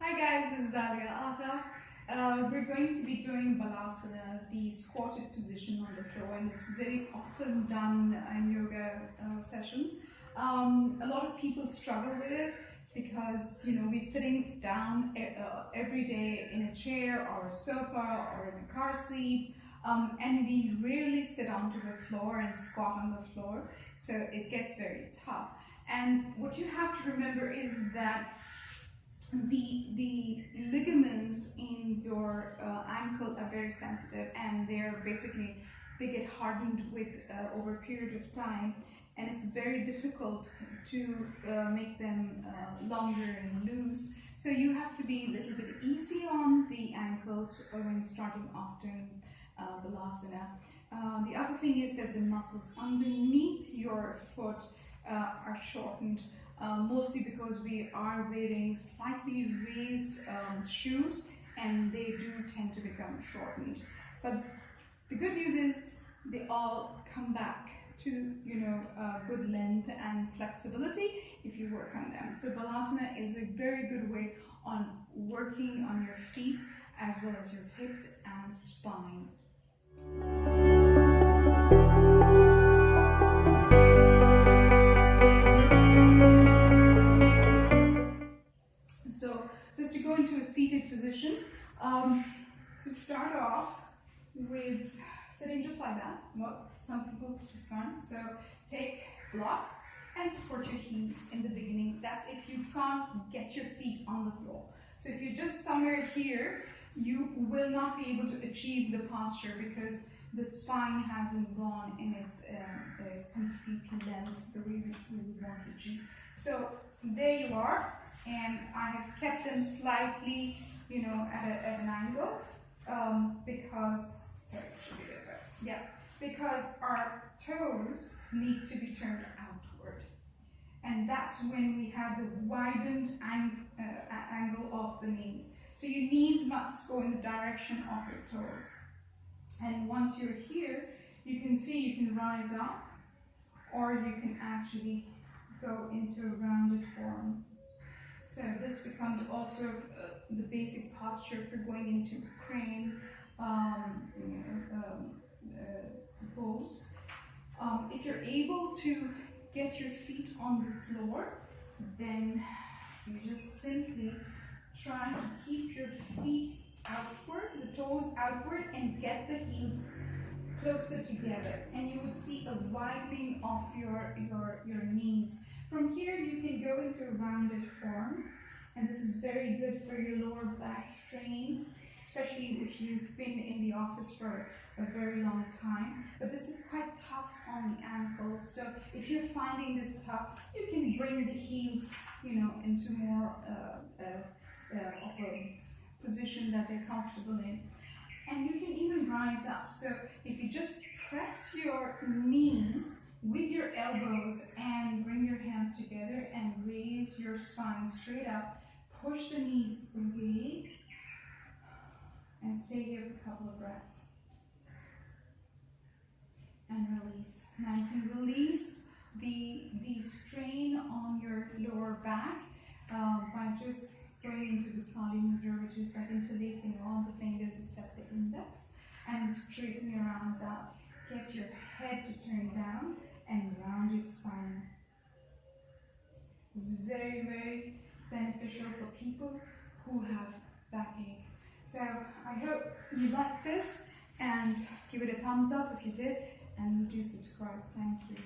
Hi guys, this is Aliya Agha. We're going to be doing Malasana, the squatted position on the floor, and it's very often done in yoga sessions. A lot of people struggle with it because we're sitting down every day in a chair or a sofa or in a car seat, and we rarely sit onto the floor and squat on the floor, so it gets very tough. And what you have to remember is that the ligaments in your ankle are very sensitive, and they get hardened with over a period of time, and it's very difficult to make them longer and loose. So you have to be a little bit easy on the ankles when starting off doing Malasana. The other thing is that the muscles underneath your foot are shortened, mostly because we are wearing slightly raised shoes, and they do tend to become shortened. But the good news is they all come back to good length and flexibility if you work on them. So Malasana is a very good way on working on your feet as well as your hips and spine. So just to go into a seated position, to start off with sitting just like that. Well, some people just can't. So take blocks and support your heels in the beginning. That's if you can't get your feet on the floor. So if you're just somewhere here, you will not be able to achieve the posture because the spine hasn't gone in its complete length the way we would want to achieve. So there you are, and I have kept them slightly, at an angle, because, sorry, it should be this way. Yeah, because our toes need to be turned outward, and that's when we have the widened angle of the knees. So your knees must go in the direction of your toes. And once you're here, you can see you can rise up, or you can actually go into a rounded form. So this becomes also the basic posture for going into crane pose. If you're able to get your feet on the floor, then you just simply try to keep your feet outward, the toes outward, and get the heels closer together, and you would see a widening of your knees. From here you can go into a rounded form, and this is very good for your lower back strain, especially if you've been in the office for a very long time. But this is quite tough on the ankles, so if you're finding this tough, you can bring the heels into more of a position that they're comfortable in. And you can even rise up. So if you just press your knees with your elbows and bring your hands together and raise your spine straight up, push the knees away, and stay here for a couple of breaths. And release. Now you can release the strain on your lower back by just going into this Kali mudra, which is like interlacing all the fingers except the index, and straighten your arms out. Get your head to turn down and round your spine. This is very, very beneficial for people who have backache. So I hope you like this, and give it a thumbs up if you did, and do subscribe. Thank you.